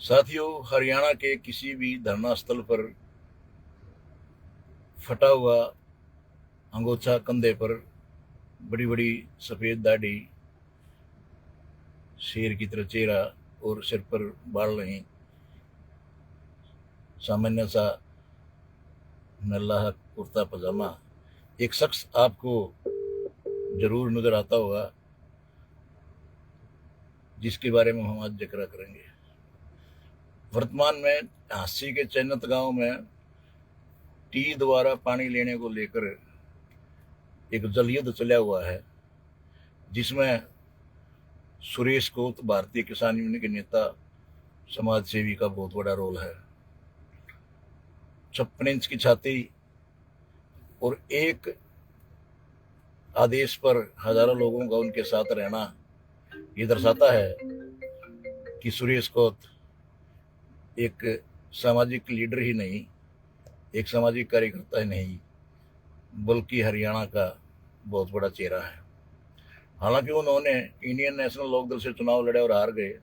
साथियों, हरियाणा के किसी भी धरना स्थल पर फटा हुआ अंगोछा, कंधे पर बड़ी बड़ी सफेद दाढ़ी, शेर की तरह चेहरा और सिर पर बाल नहीं, सामान्य सा नल्ला कुर्ता पजामा एक शख्स आपको जरूर नजर आता होगा, जिसके बारे में हम आज जिक्र करेंगे। वर्तमान में हांसी के चैनत गांव में टी द्वारा पानी लेने को लेकर एक जल युद्ध चला हुआ है, जिसमें सुरेश कोत, भारतीय किसान यूनियन के नेता, समाज सेवी का बहुत बड़ा रोल है। 56 इंच की छाती और एक आदेश पर हजारों लोगों का उनके साथ रहना ये दर्शाता है कि सुरेश कोत एक सामाजिक लीडर ही नहीं, एक सामाजिक कार्यकर्ता ही नहीं, बल्कि हरियाणा का बहुत बड़ा चेहरा है। हालांकि उन्होंने इंडियन नेशनल लोकदल से चुनाव लड़े और हार गए,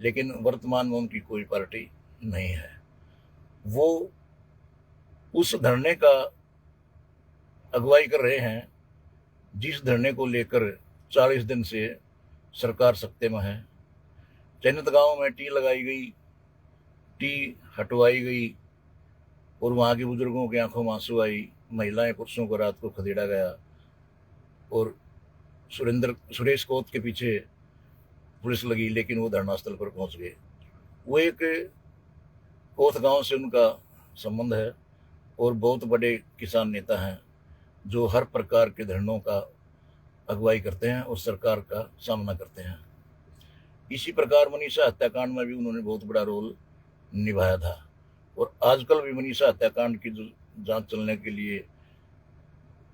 लेकिन वर्तमान में उनकी कोई पार्टी नहीं है। वो उस धरने का अगुवाई कर रहे हैं जिस धरने को लेकर 40 दिन से सरकार सत्ते में है। चैनत गांव में टी लगाई गई, टी हटवाई गई और वहां के बुजुर्गों की आंखों में आंसू आई। महिलाएं पुरुषों को रात को खदेड़ा गया और सुरेश कोत के पीछे पुलिस लगी, लेकिन वो धरना स्थल पर पहुंच गए। वो एक कोत गांव से उनका संबंध है और बहुत बड़े किसान नेता हैं जो हर प्रकार के धरनों का अगुवाई करते हैं और सरकार का सामना करते हैं। इसी प्रकार मनीषा हत्याकांड में भी उन्होंने बहुत बड़ा रोल निभाया था और आजकल भी मनीषा हत्याकांड की जो जांच चलने के लिए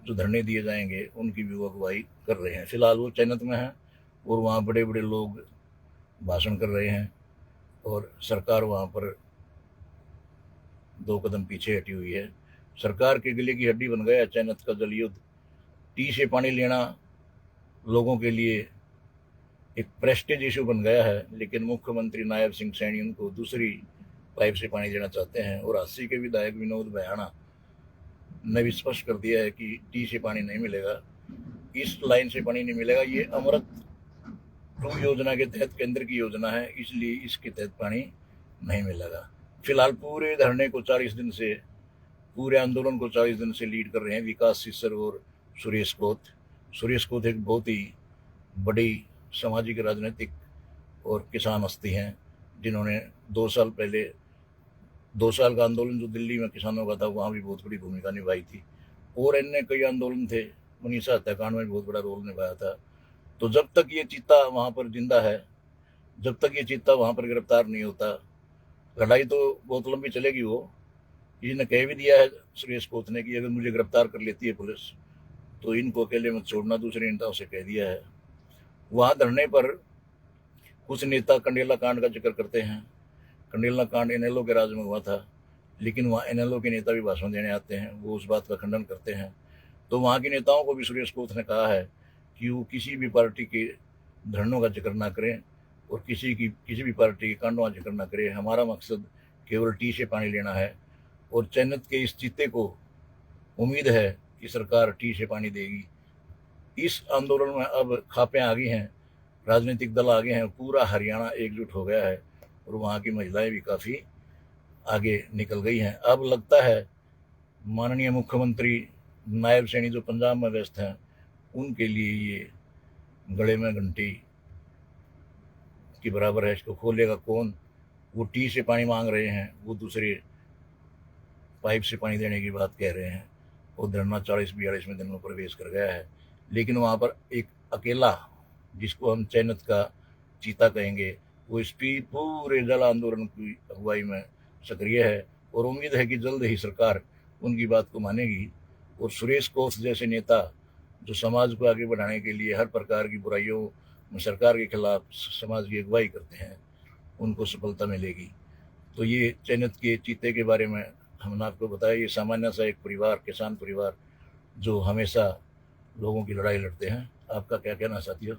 जो धरने दिए जाएंगे उनकी भी वो अगुवाई कर रहे हैं। फिलहाल वो चैनत में है और वहाँ बड़े बड़े लोग भाषण कर रहे हैं और सरकार वहाँ पर 2 कदम पीछे हटी हुई है। सरकार के गले की हड्डी बन गया चैनत का जल युद्ध। टी से पानी लेना लोगों के लिए एक प्रेस्टेज इशू बन गया है, लेकिन मुख्यमंत्री नायब सिंह सैनी उनको दूसरी पाइप से पानी देना चाहते हैं और हांसी के विधायक विनोद भयाणा ने भी स्पष्ट कर दिया है कि टी से पानी नहीं मिलेगा, इस लाइन से पानी नहीं मिलेगा। ये अमृत 2 योजना के तहत केंद्र की योजना है, इसलिए इसके तहत पानी नहीं मिलेगा। फिलहाल पूरे धरने को 40 दिन से, पूरे आंदोलन को 40 दिन से लीड कर रहे हैं विकास सिसर और सुरेश कोत। सुरेश कोत एक बहुत ही बड़ी सामाजिक, राजनीतिक और किसान हस्ती हैं, जिन्होंने 2 साल पहले 2 साल का आंदोलन जो दिल्ली में किसानों का था वहाँ भी बहुत बड़ी भूमिका निभाई थी और अन्य कई आंदोलन थे। मनीषा हत्याकांड में बहुत बड़ा रोल निभाया था। तो जब तक ये चीता वहाँ पर जिंदा है, जब तक ये चीता वहाँ पर गिरफ्तार नहीं होता, लड़ाई तो बहुत लंबी चलेगी। वो इसने कह भी दिया है सुरेश कोत ने कि अगर मुझे गिरफ्तार कर लेती है पुलिस तो इनको अकेले मत छोड़ना, दूसरे नेताओं से कह दिया है। वहाँ धरने पर कुछ नेता कंडेला कांड का जिक्र करते हैं। कंडेला कांड एनएलओ के राज में हुआ था, लेकिन वहाँ एनएलओ के नेता भी भाषण देने आते हैं, वो उस बात का खंडन करते हैं। तो वहाँ के नेताओं को भी सुरेश कोत ने कहा है कि वो किसी भी पार्टी के धरनों का जिक्र ना करें और किसी भी पार्टी के कांडों का जिक्र ना करें। हमारा मकसद केवल टी से पानी लेना है और चैनत के इस चीते को उम्मीद है कि सरकार टी से पानी देगी। इस आंदोलन में अब खापें आ गई हैं, राजनीतिक दल आ गए हैं, पूरा हरियाणा एकजुट हो गया है और वहाँ की महिलाएं भी काफ़ी आगे निकल गई हैं। अब लगता है माननीय मुख्यमंत्री नायब सैनी जो पंजाब में व्यस्त हैं, उनके लिए ये गले में घंटी की बराबर है। इसको खोलेगा कौन? वो टी से पानी मांग रहे हैं, वो दूसरे पाइप से पानी देने की बात कह रहे हैं और धरना 40-42वें दिन में प्रवेश कर गया है। लेकिन वहाँ पर एक अकेला, जिसको हम चैनत का चीता कहेंगे, वो इस पूरे जल आंदोलन की अगुवाई में सक्रिय है और उम्मीद है कि जल्द ही सरकार उनकी बात को मानेगी और सुरेश कोत जैसे नेता जो समाज को आगे बढ़ाने के लिए हर प्रकार की बुराइयों में सरकार के खिलाफ समाज की अगुवाई करते हैं, उनको सफलता मिलेगी। तो ये चैनत के चीते के बारे में हमने आपको बताया। ये सामान्य सा एक परिवार, किसान परिवार, जो हमेशा लोगों की लड़ाई लड़ते हैं। आपका क्या कहना साथियों?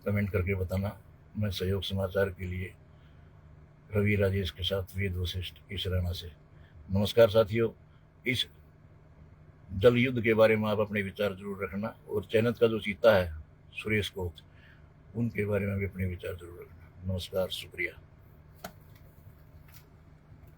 कमेंट करके बताना। मैं सहयोग समाचार के लिए रवि राजेश के साथ वेद वशिष्ठ इस राणा से। नमस्कार साथियों, इस जल युद्ध के बारे में आप अपने विचार जरूर रखना, और चैनत का जो चीता है सुरेश कोत, उनके बारे में भी अपने विचार जरूर रखना। नमस्कार, शुक्रिया।